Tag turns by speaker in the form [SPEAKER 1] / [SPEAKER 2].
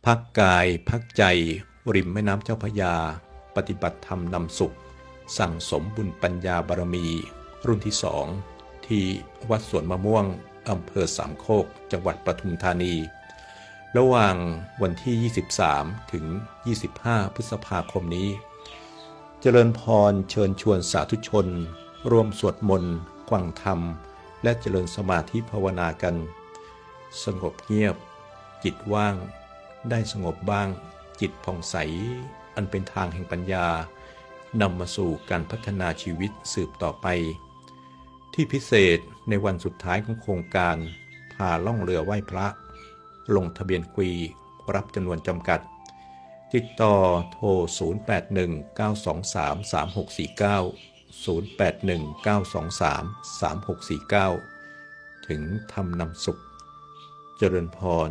[SPEAKER 1] พักกายพักใจริมแม่น้ำเจ้าพระยาปฏิบัติธรรมนำสุขสั่งสมบุญปัญญาบารมีรุ่นที่สองที่วัดสวนมะม่วงอำเภอสามโคกจังหวัดปทุมธานีระหว่างวันที่ 23 ถึง 25 พฤษภาคมนี้เจริญพรเชิญชวนสาธุชนร่วมสวดมนต์ฟังธรรมและเจริญสมาธิภาวนากันสงบเงียบจิตว่างได้สงบบ้างจิตผ่องใสอันเป็นทางแห่งปัญญานำมาสู่การพัฒนาชีวิตสืบต่อไปที่พิเศษในวันสุดท้ายของโครงการพาล่องเรือไหว้พระลงทะเบียนฟรีรับจำนวนจำกัดติดต่อโทร 0819233649 0819233649 ถึงธรรมนำสุขเจริญพร